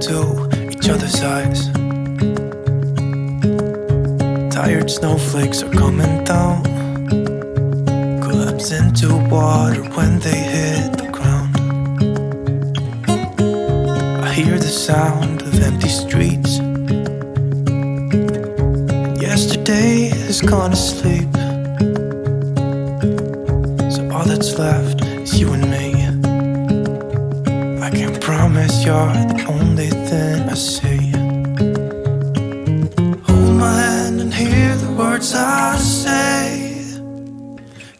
into each other's eyes. Tired snowflakes are coming down, collapse into water when they hit the ground. I hear the sound of empty streets. Yesterday has gone to sleep, so all that's left is you and me. I can't promise you're the only thing I see. Hold my hand and hear the words I say.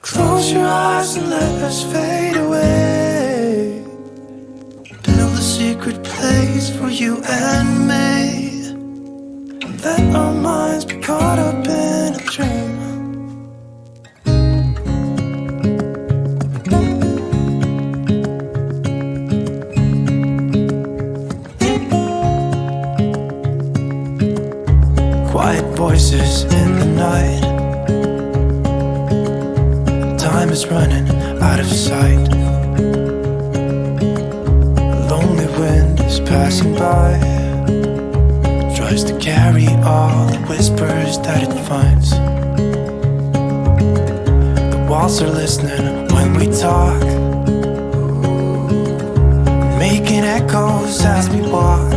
Close your eyes and let us fade away. Build a secret place for you and me. Let our minds be caught up in a dream. Quiet voices in the night. Time is running out of sight. A lonely wind is passing by, tries to carry all the whispers that it finds. The walls are listening when we talk, making echoes as we walk.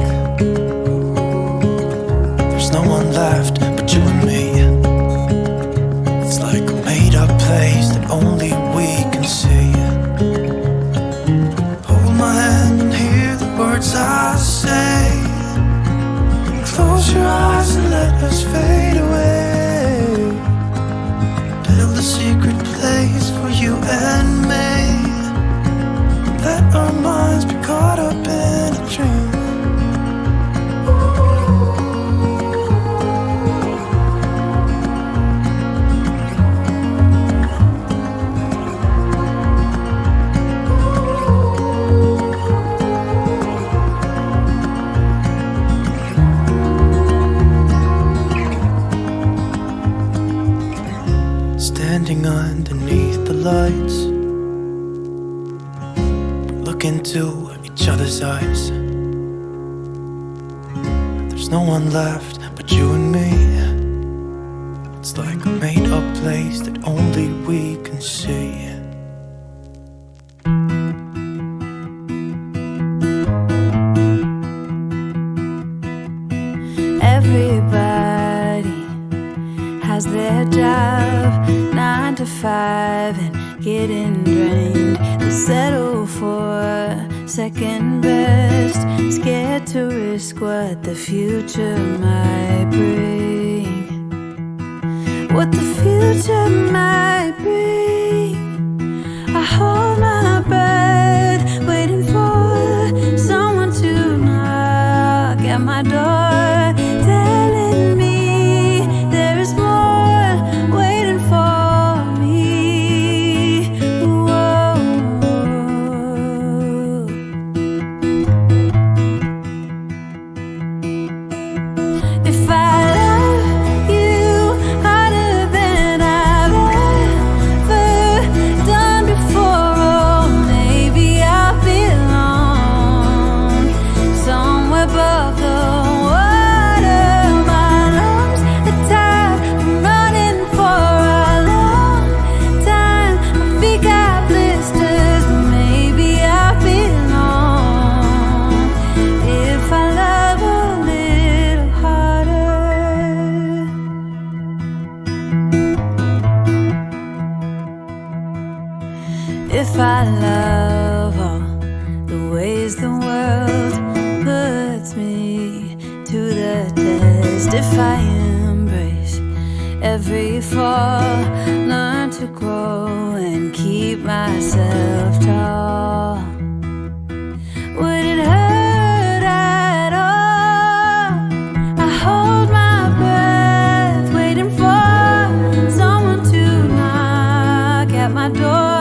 There's no one left but you and me. It's like a made-up place that only we can see. Hold my hand and hear the words I say. Close your eyes and let us fade away. Build a secret place for you and me. Let our minds be caught up in a dream. Standing underneath the lights, look into each other's eyes. There's no one left but you and me. It's like a made-up place that only we can see. Everybody has their job, 9 to 5, and getting drained. They settle for second best, scared to risk what the future might bring. What the future might bring. I hold my breath, waiting for someone to knock at my door, telling me there is more waiting for me. Whoa. If I love you harder than I've ever done before, oh, maybe I belong somewhere above the water. My lungs are tired, I'm running for a long time. My feet got blisters, but maybe I belong if I love a little harder. If I love all the ways the world puts me to the test, if I embrace every fall, learn to grow and keep myself tall, would it hurt at all? I hold my breath, waiting for someone to knock at my door,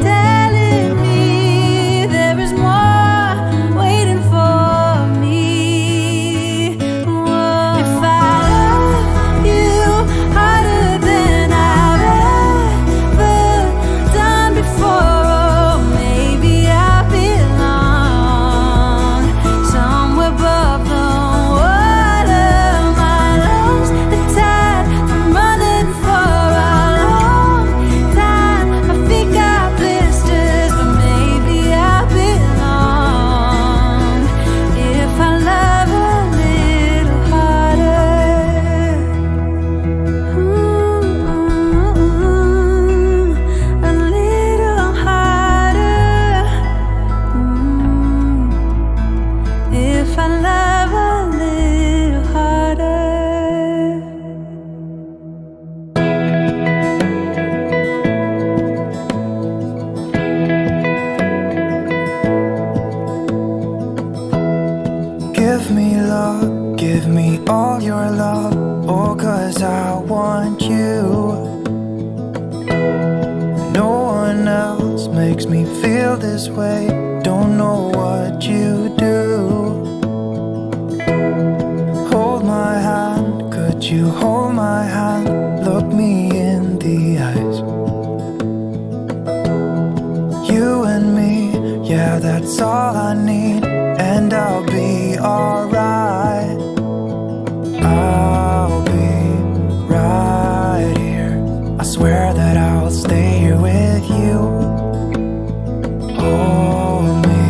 telling me there is more waiting for me. Whoa. If I love you harder than I've ever done before, oh, maybe Give me love, give me all your love. Oh, 'cause I want you. No one else makes me feel this way. Don't know what you do. Hold my hand, could you hold my hand? Look me in the eyes. You and me, yeah, that's all I need. And I'll be alright. I'll be right here. I swear that I'll stay here with you. Hold me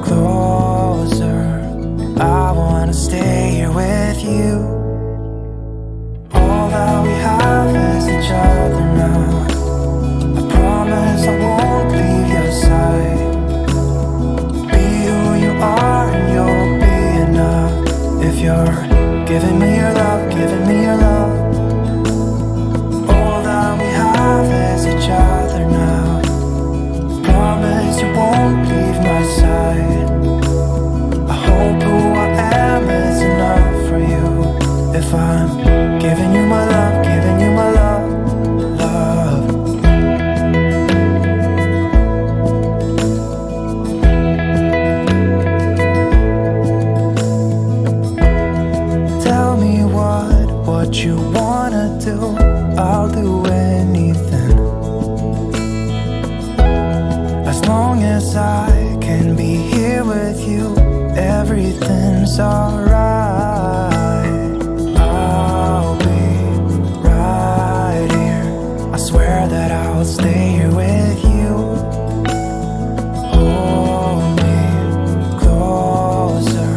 closer. I wanna stay here with you. All that we have is each other now. I promise I won't leave your side. Be who you are and you'll be enough. If you're giving me your love, giving me your love. All that we have is each other now. Promise you won't leave my side. I hope who I am is enough for you. If I'm giving you my love, giving you my love, love. Tell me what you wanna do. I'll do anything. As long as I can be here with you, everything's alright. I'll be right here. I swear that I'll stay here with you. Hold me closer.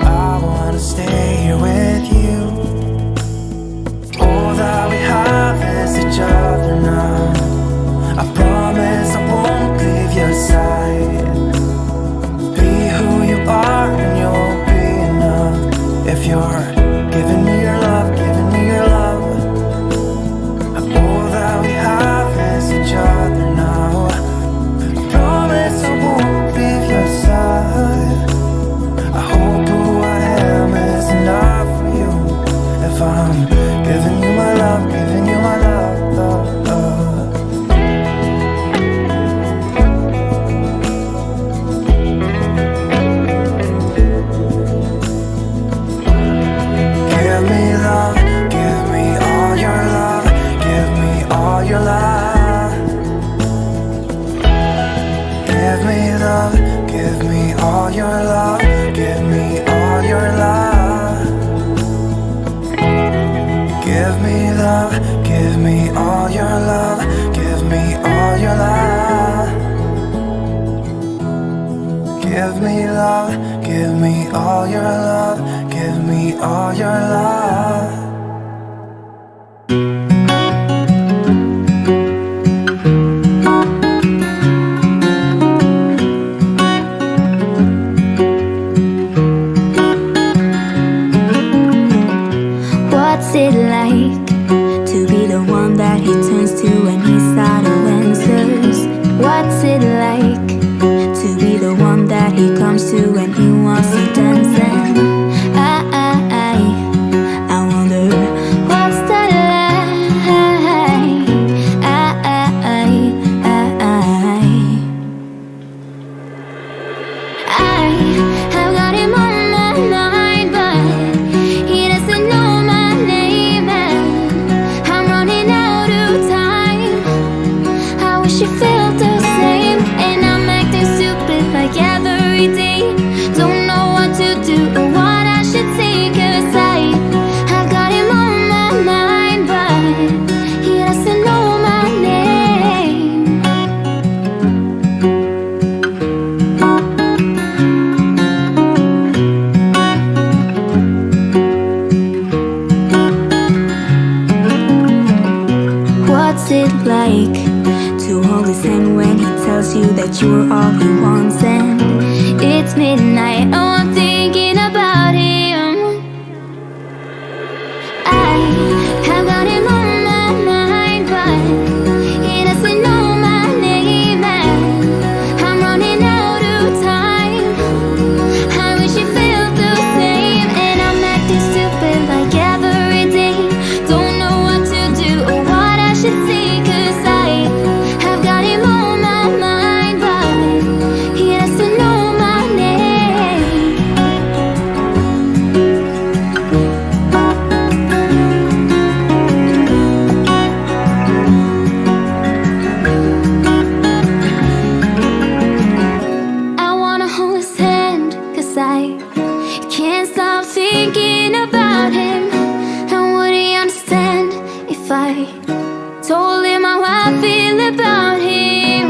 I wanna stay here with you. All that we have is each other now. I promise I won't leave your side. Be who you are and you'll be enough. If you're giving me your love, giving me your love. All that we have is each other now. I promise I won't leave your side. I hope who I am is enough for you. If I'm giving you my love, giving you my love, love, love. Give me love, give me all your love, give me all your love. Give me love, give me all your love, give me all your love. Give me love, give me all your love, give me all your love. Give me love, give me all your love, give me all your love. What's it like to be the one that he turns to when he's out of answers? What's it like to be the one that he comes to when he wants to dance? And I wonder what's that like? I've got him on my mind, but he doesn't know my name, and I'm running out of time. I wish you felt the same, and I'm acting stupid like every day. Don't know what to do or what I should say, 'cause I got him on my mind, but he doesn't know my name. What's it like to hold his hand when he tells you that you're all he wants? And it's midnight, oh, I'm thinking about him. I have got him on my mind, but he doesn't know my name, and I'm running out of time. I wish you felt the sight. Can't stop thinking about him. And would he understand if I told him how I feel about him?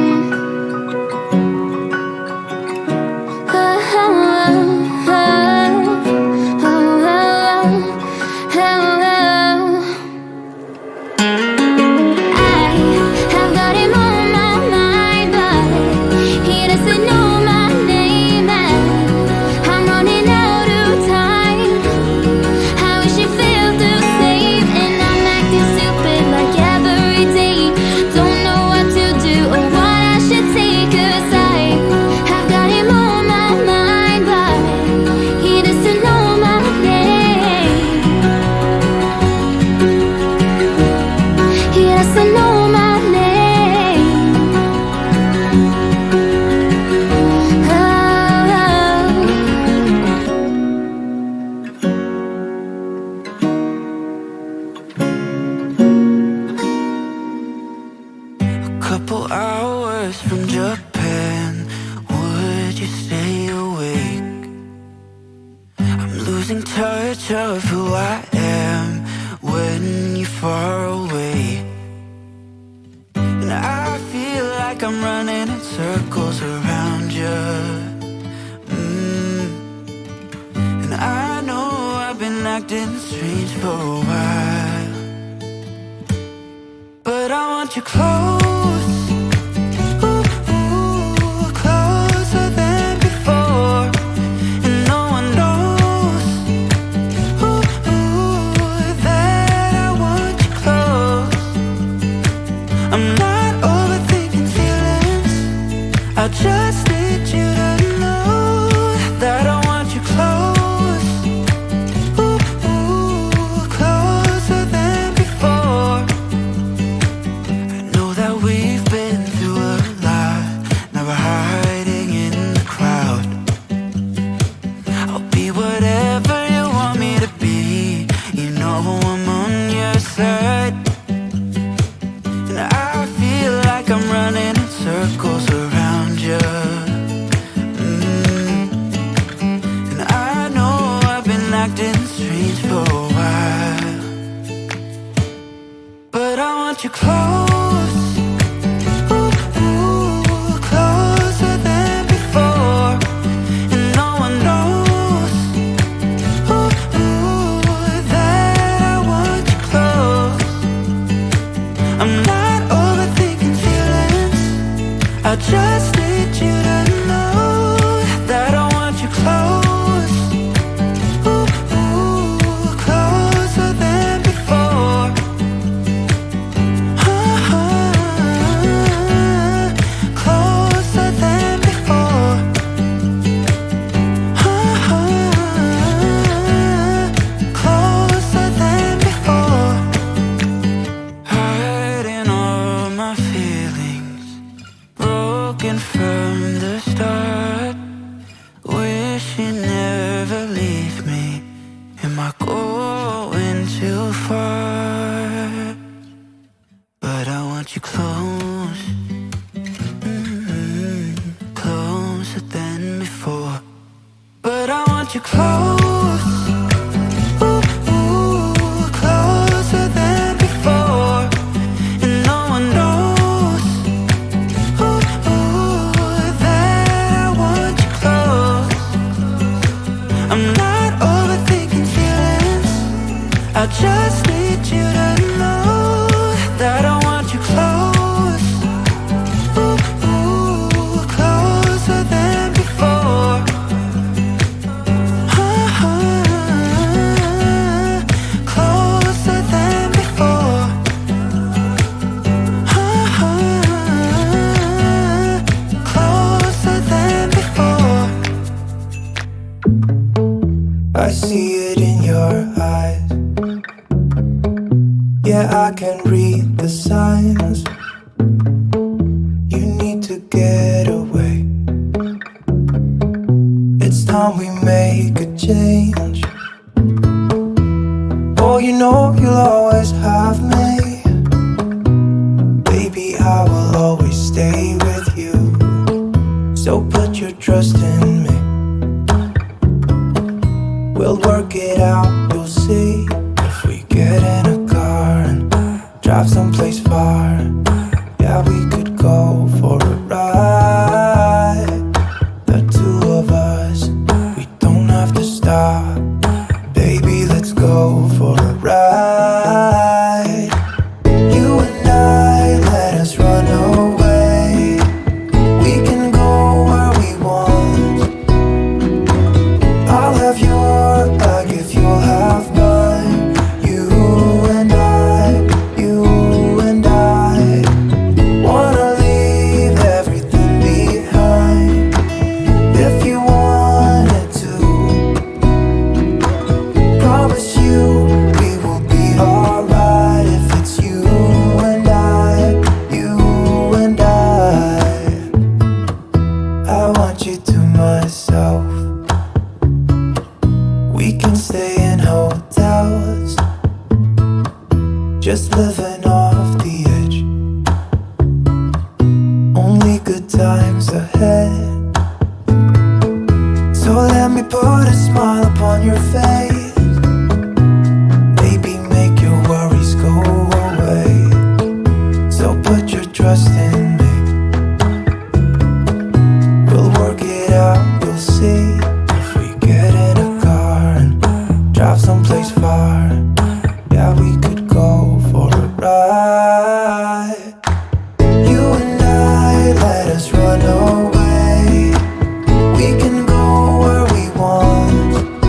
Couple hours from Japan, would you stay awake? I'm losing touch of who I am when you're far away. And I feel like I'm running in circles around you. And I know I've been acting strange for a while, but I want you close. I just need you to know that I want you close, closer than before. I know that we've been through a lot, now we're hiding in the crowd. I'll be whatever you want me to be, you know I'm on your side. And I feel like I'm running in circles around you. And I know I've been acting strange for a while, but I want you close, closer than before. And no one knows that I want you close. I'm not overthinking feelings, I just need you to know that I want you close, closer than before. Closer than before. Closer than before. Hiding all my feelings, broken from the start. Wish you never leave me. Am I going too far? But I want you close, closer than before. But I want you close, closer than before. And no one knows that I want you close. I'm not overthinking feelings, I just need you to know that I want you close, closer than before. Closer than before. Closer than before. I see it in your eyes. Yeah, I can read the signs. You need to get away. It's time we make a change. Oh, you know you'll always have me. Baby, I will always stay with you. So put your trust in me. We'll work it out, you'll see. If we get in a car and drive someplace far, yeah, we could go for a ride. The two of us, we don't have to stop. Baby, let's go for a ride. You and I, let us run away. We can go where we want. I'll have your back if you'll have mine. You and I, wanna leave everything behind. If you wanted to, promise you we will be alright. If it's you and I, I want you to myself. We can stay in hotels, just living off the edge. Only good times ahead. So let me put a smile upon your face. Maybe make your worries go away. So put your trust in me. We'll work it out, you'll see. If we get in a car and drive someplace far, yeah, we could go for a ride. You and I, let us run away. We can go where we want.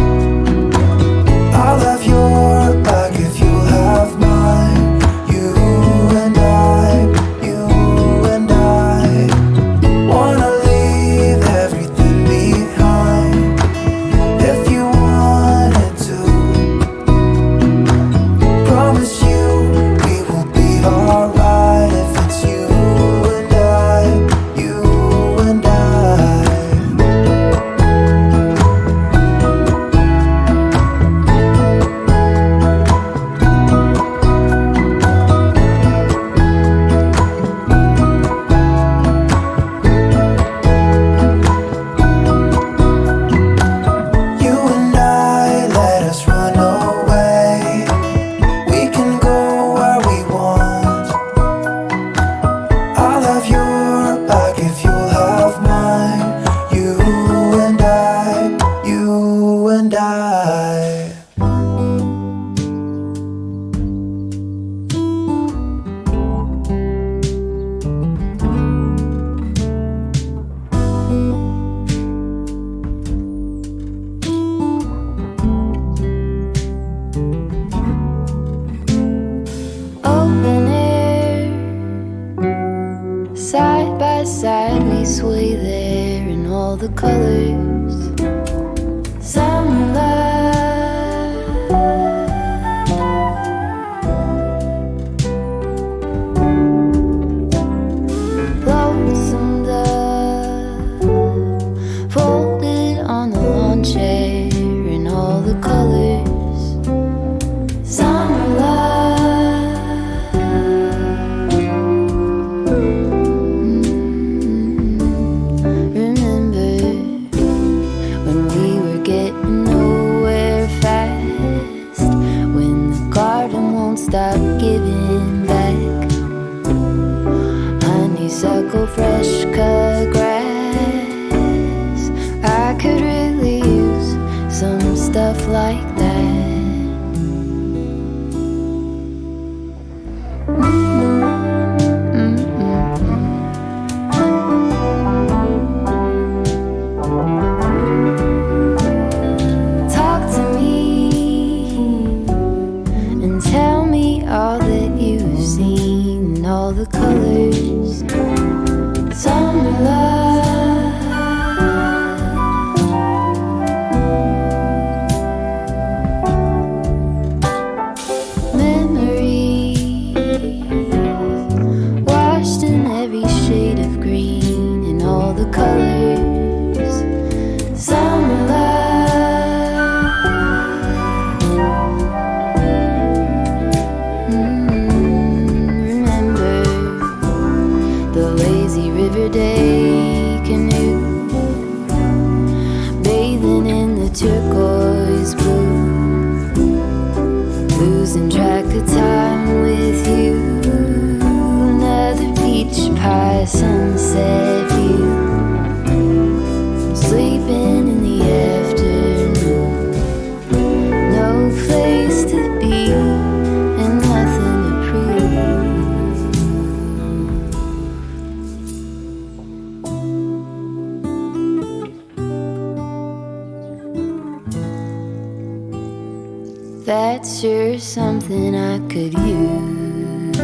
that's sure something I could use.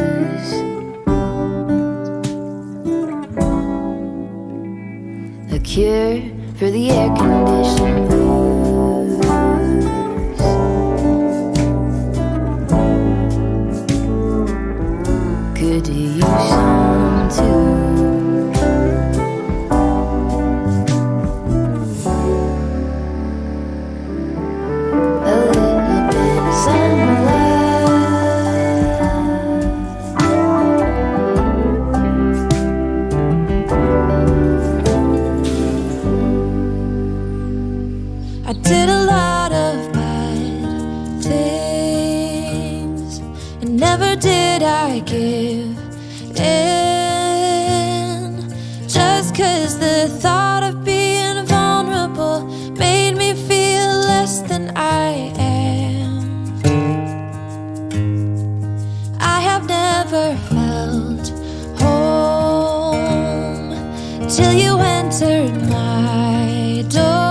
A cure for the air-conditioned blues. Could do you some too. I did a lot of bad things, and never did I give in. Just 'cause the thought of being vulnerable made me feel less than I am. I have never felt home till you entered my door.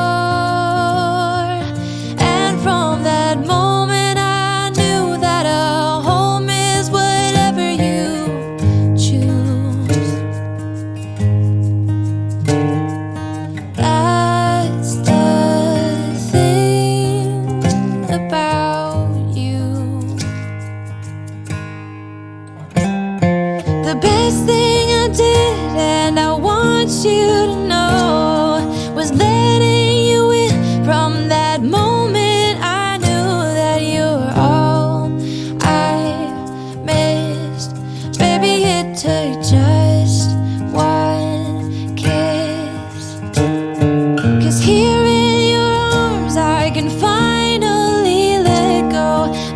You to know was letting you in. From that moment I knew that you were all I missed. Baby, it took just one kiss. 'Cause here in your arms I can finally let go.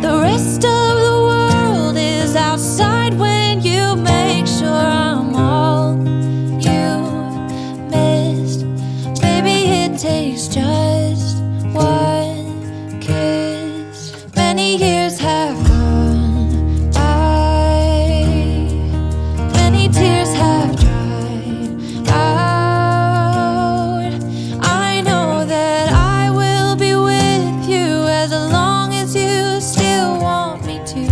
The rest of the world is outside when you make sure I'm all takes just one kiss. Many years have gone by, many tears have dried out. I know that I will be with you as long as you still want me to.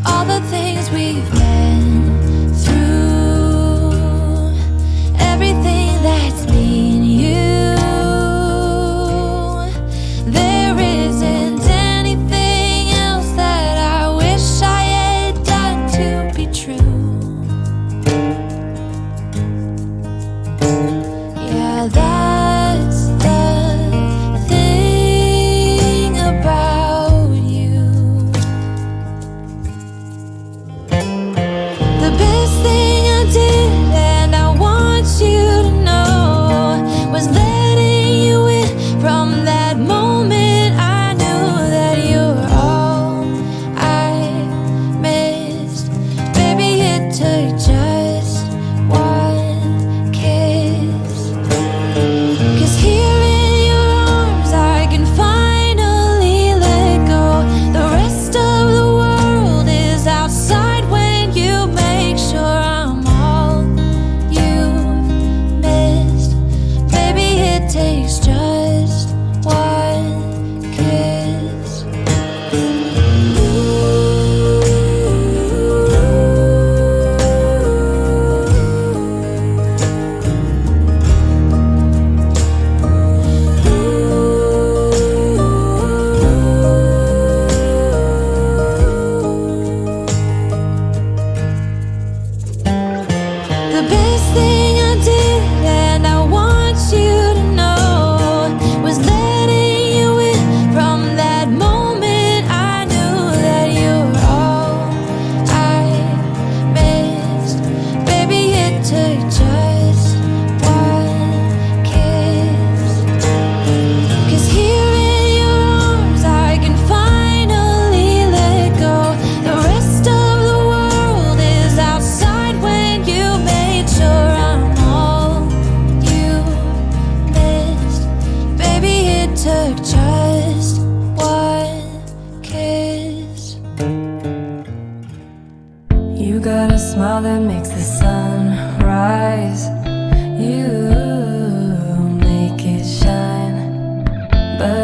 All the things we've been through, everything that's been you, there isn't anything else that I wish I had done to be true. Yeah, that's the thing about you. The best thing I did, and I want you to know, was letting you in. From that moment I knew that you were all I missed. Baby, it took just one kiss. 'Cause here in your arms I can finally let go. The rest of the world is outside when you make sure I'm all you missed. Baby, it takes just one kiss. The best thing I did, and I want you to know, was letting you in. From that moment I knew that you were all I missed. Baby, it took just one kiss. 'Cause here in your arms I can finally let go. The rest of the world is outside when you made sure I'm all you missed. Baby, it took just one kiss. You got a smile that makes the sun rise. You make it shine, but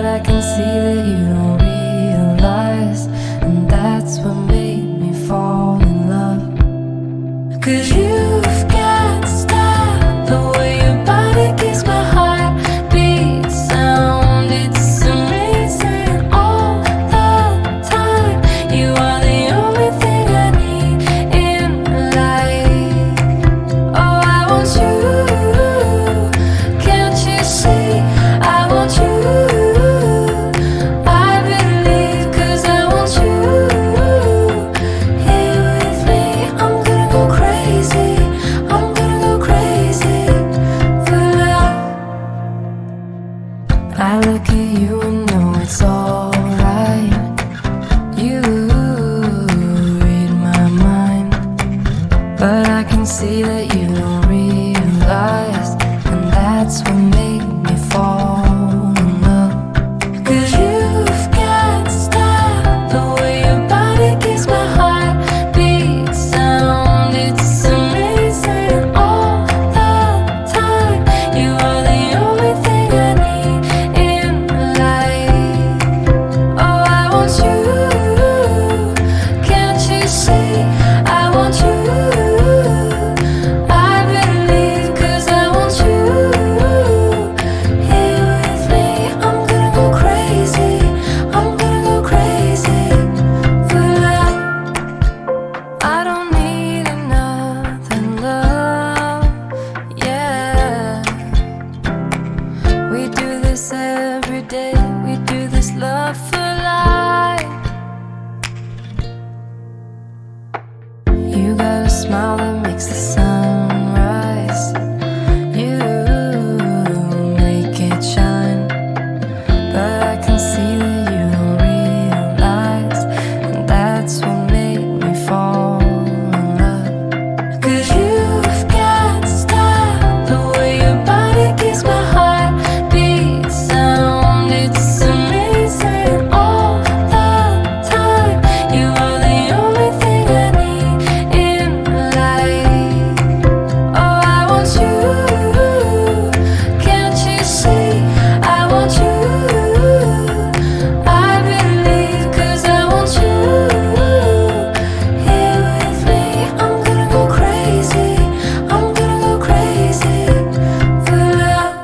day. We do this love for life. You got a smile that makes the sun rise. You make it shine, but I can see that you don't realize, and that's what made me fall in love. 'Cause you've got style, the way your body keeps my heart beat sound. It's amazing all the time. You are the only thing I need in life. Oh, I want you, can't you see? I want you, I believe, 'cause I want you here with me. I'm gonna go crazy, I'm gonna go crazy for love.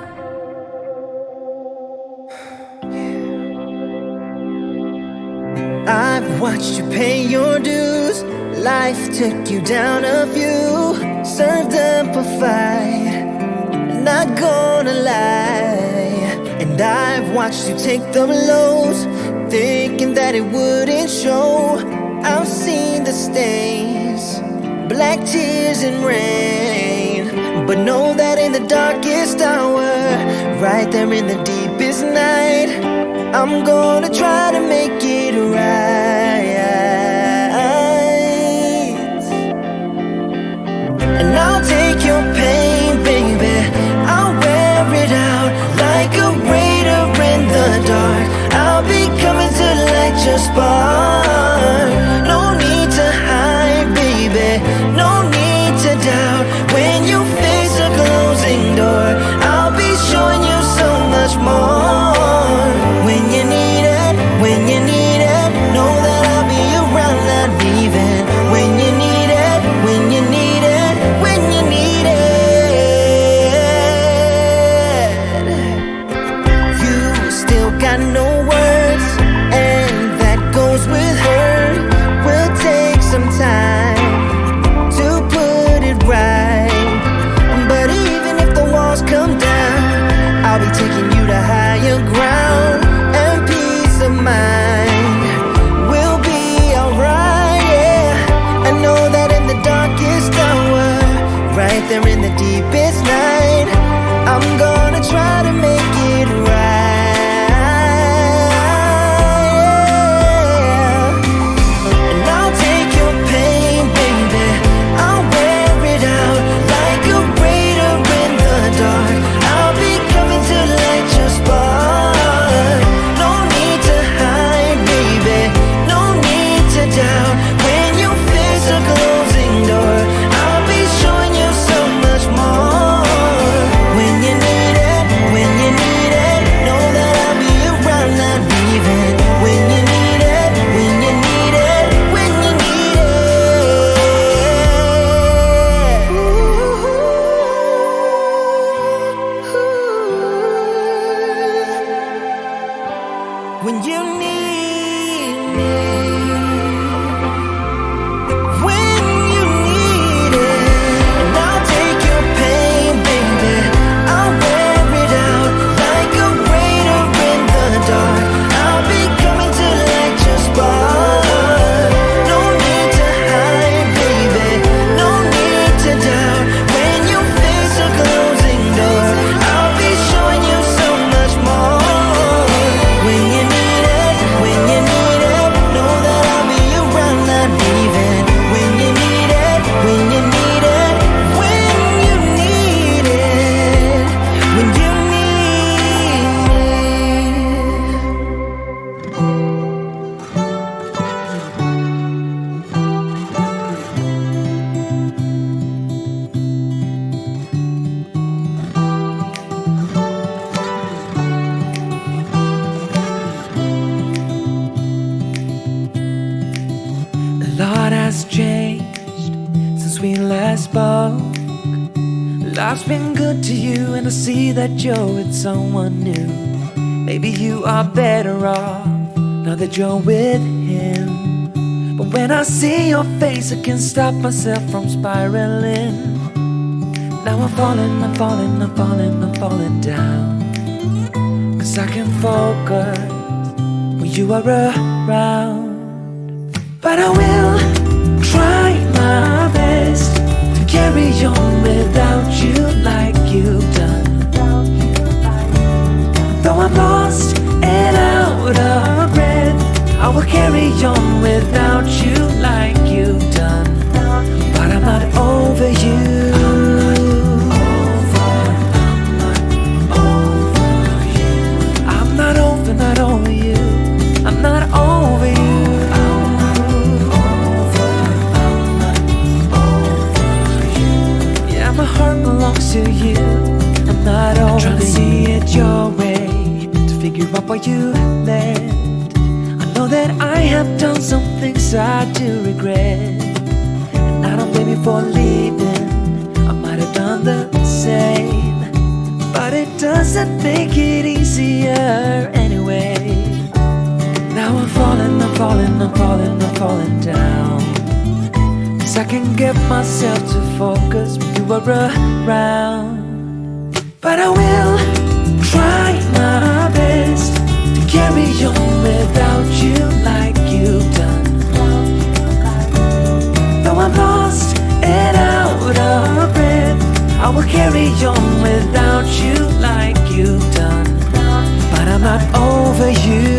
I've watched you pay your dues. Life took you down a few. Served up a fight, not gonna lie. And I've watched you take the blows, thinking that it wouldn't show. I've seen the stains, black tears and rain. But know that in the darkest hour, right there in the deepest night, I'm gonna try to make it right. And I'll take your pain, baby, I'll wear it out like a raider in the dark. I'll be coming to the light, just spark. No need to hide, baby, no need to doubt. When you face a closing door, I'll be showing you so much more. When you need it, when you need it, know that I'll be around, not leaving. When you need it, when you need it, when you need it. You still got no words, and that goes with her. We'll take some time to put it right. But even if the walls come down, I'll be taking you to higher ground, and peace of mind will be alright, yeah. I know that in the darkest hour, right there in the deepest night, I'm gonna try to make it right. And I'll take your pain, baby, I'll wear it out like a raider in the dark. I'll be coming to the light, just spark. No need to hide, baby, no need to doubt. When you face a closing door, I'll be showing you so much more. When you need it, when you need it, know that I'll be around, not leaving. When you need it, when you need it, when you need it. When you need me, when you need it. And I'll take your pain, baby, I'll wear it out like a raider in the dark. I'll be coming to the light, just spark. No need to hide, baby, no need to doubt. When you face a closing door, I'll be showing you so much more. When you need it, when you need it, know that I'll be around, not leaving. When you need it, when you need it, when you need it, when you A lot has changed since we last spoke. Life's been good to you, and I see that you're with someone new. Maybe you are better off now that you're with him. But when I see your face, I can't stop myself from spiraling. Now I'm falling, I'm falling, I'm falling, I'm falling down. 'Cause 'cause I can focus when you are around. But I will try my best to carry on without you like you've done. Though I'm lost and out of breath, I will carry on without you like you've done. But I'm not over you. I'm not over you. I'm not over you. Yeah, my heart belongs to you. I'm not over you. I'm trying to see it your way, to figure out why you left. I know that I have done some things I do regret, and I don't blame you for leaving. I might have done the same, but it doesn't make it easier anyway. Now I'm falling down, 'cause I can get myself to focus when you are around. But I will try my best to carry on without you like you've done. Though I'm lost and out of breath, I will carry on without you like you've done. But I'm not over you.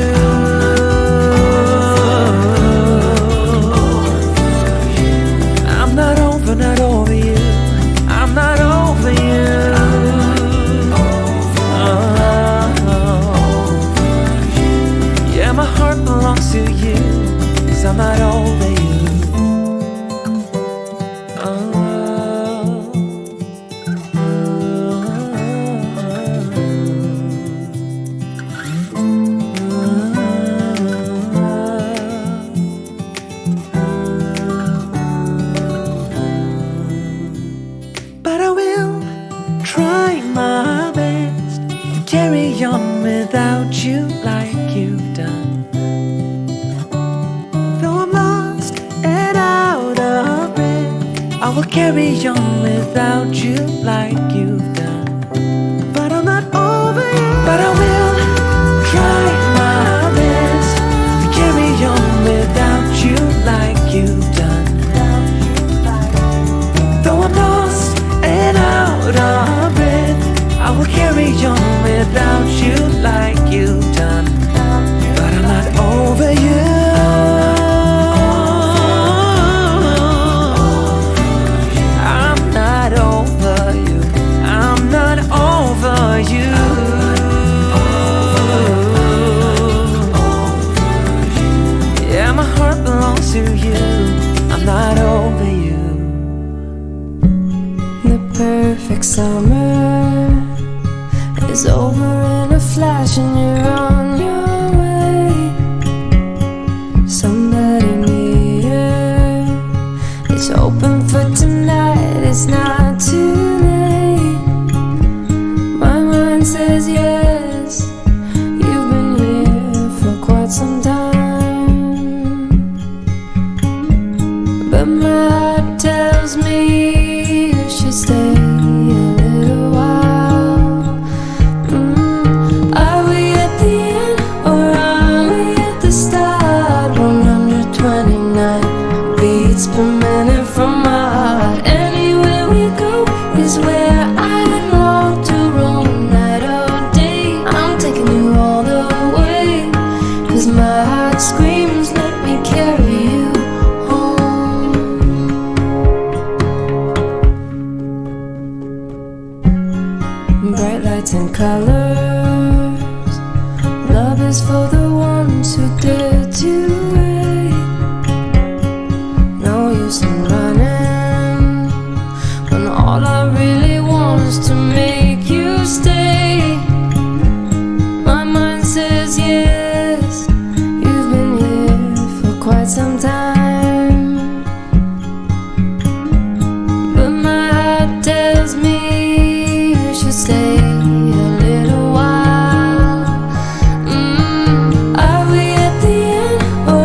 I'm not over you. I'm not over you. Yeah, my heart belongs to you, 'cause I'm not over you. But I will try my best to carry on without you like you've done. Though I'm lost and out of breath, I will carry on without you like you've done. But I'm not over you. But I will try my best to carry on without you like you've done. Though I'm lost and out of breath, I will carry on without you like you've done. But I'm not over you. I'm not over you. I'm not over you. Yeah, my heart belongs to you. I'm not over you. The perfect summer is over in a flash and you're on your way. Somebody near, it's open for tonight, it's not too late. My mind says yes, you've been here for quite some time, but my heart tells me you should stay a little while. Are we at the end or are we at the start? 129 beats per minute from my heart. Anywhere we go is where I long to roam. Night or day, I'm taking you all the way, 'cause my heart screams, let me carry you home. Bright lights and colors, love is for the ones who dare to wait. No use in running when all I really want is to make you stay. My mind says yes, you've been here for quite some time, but my heart tells me you should stay a little while. Are we at the end or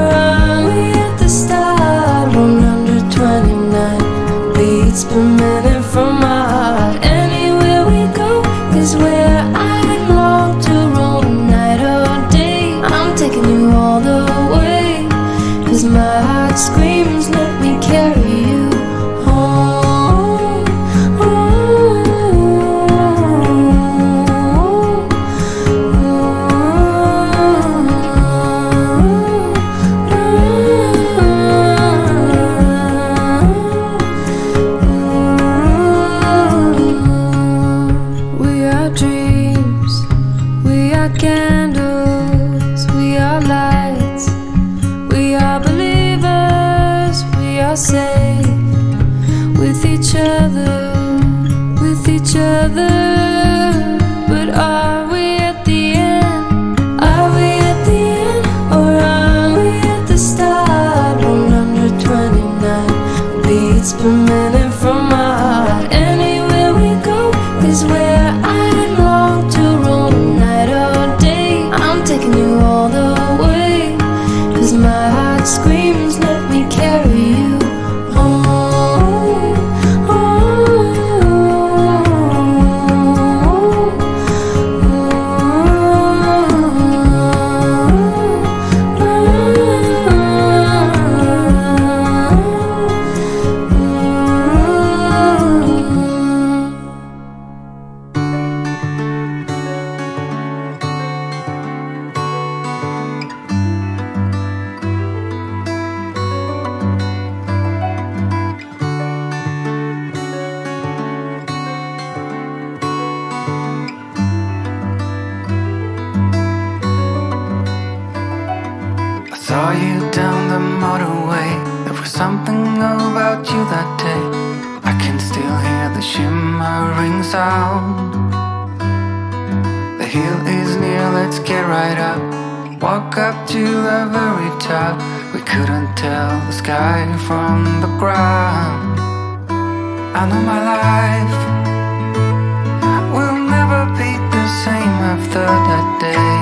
was something about you that day. I can still hear the shimmering sound. The hill is near, let's get right up. Walk up to the very top. We couldn't tell the sky from the ground. I know my life will never be the same after that day.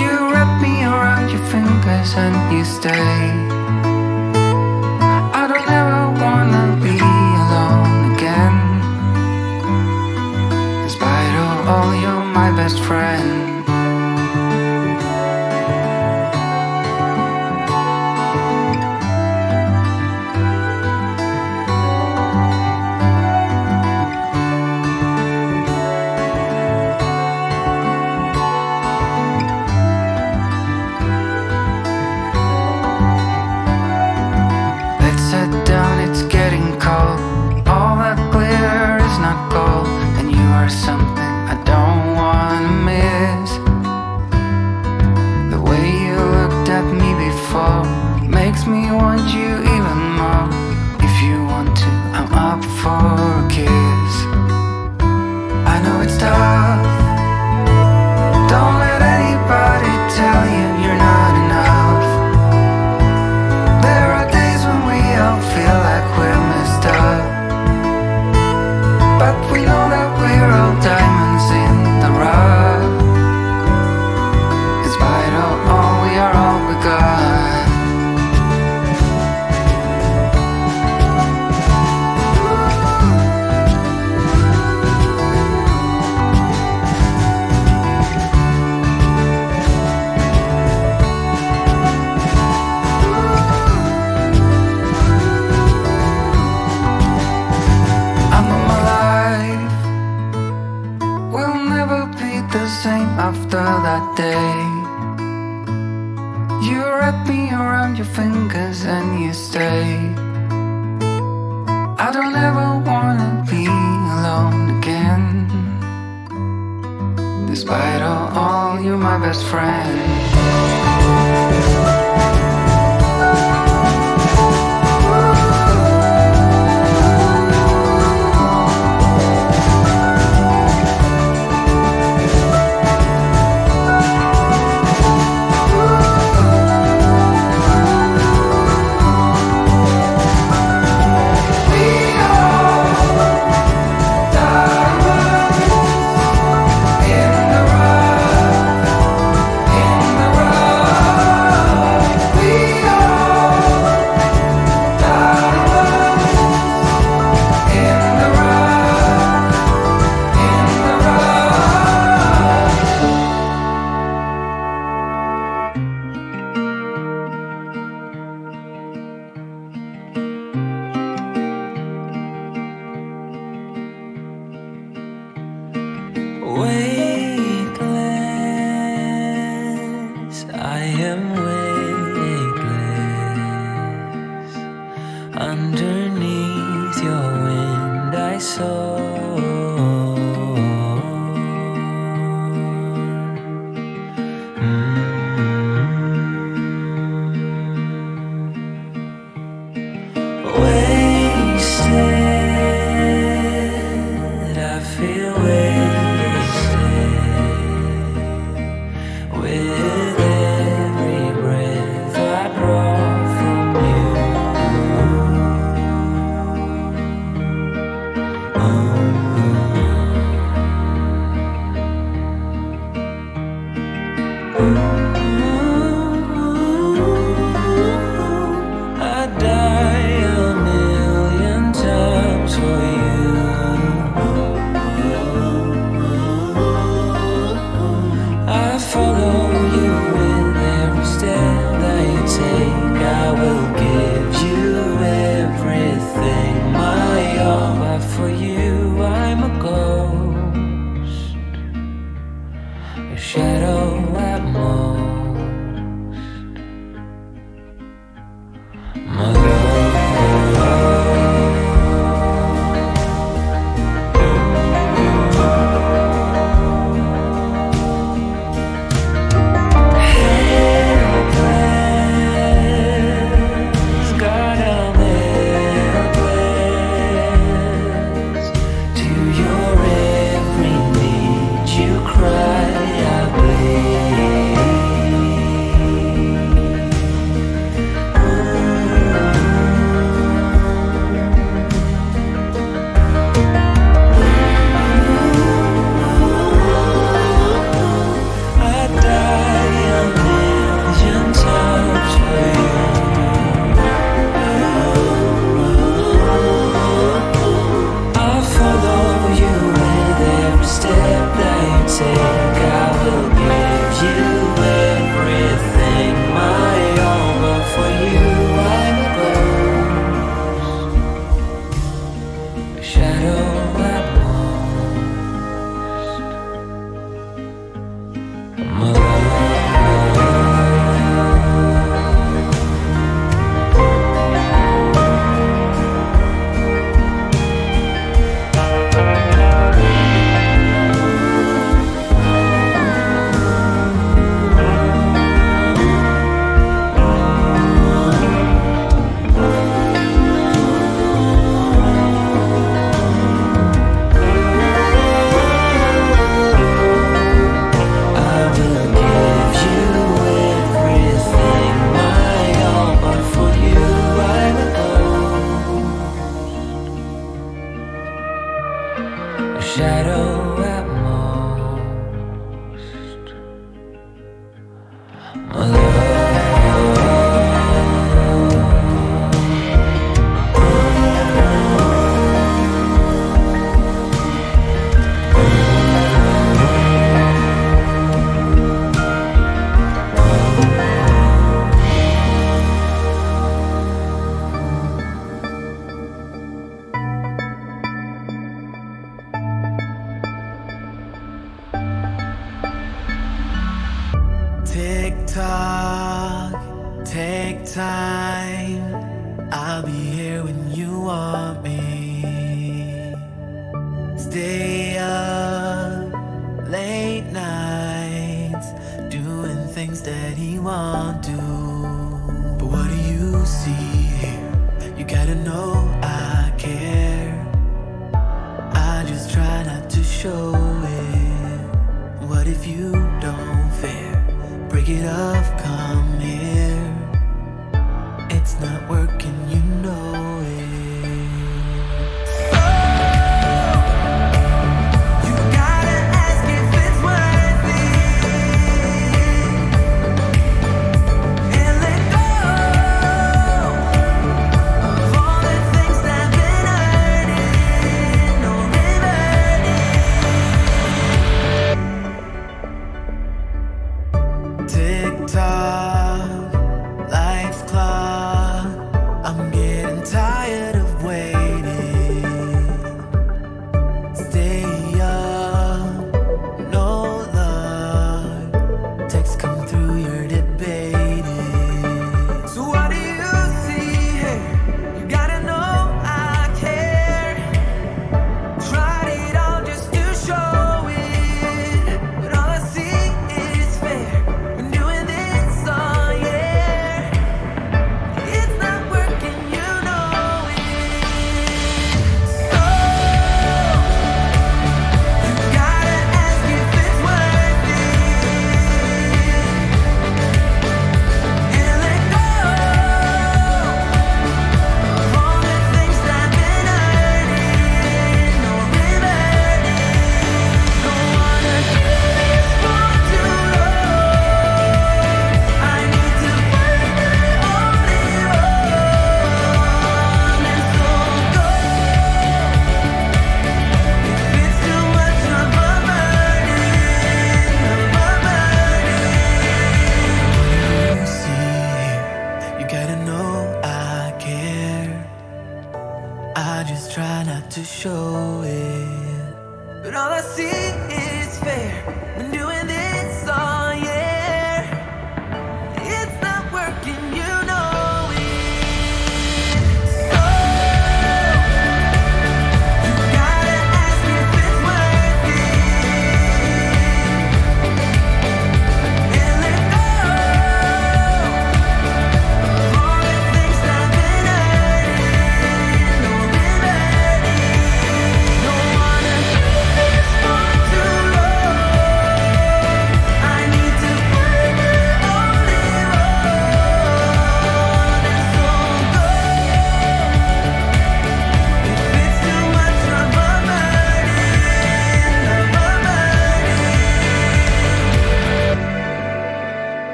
You wrap me around your fingers and you stay. I don't ever wanna be alone again. In spite of all, you're my best friend. Something I don't wanna miss. The way you looked at me before makes me want you even more. If you want to, I'm up for a kiss. I know it's tough. Don't let anybody tell you you're not enough. There are days when we all feel like we're messed up, but we know that we're all diamonds in the rough. In spite of all, we are all we got. After that day, you wrap me around your fingers and you stay. I don't ever wanna be alone again. Despite all, you're my best friend. talk, take time. I'll be here when you want me. Stay up late nights, doing things that he won't do. But what do you see here? You gotta know I care. I just try not to show it. What if you don't fare? Break it off, come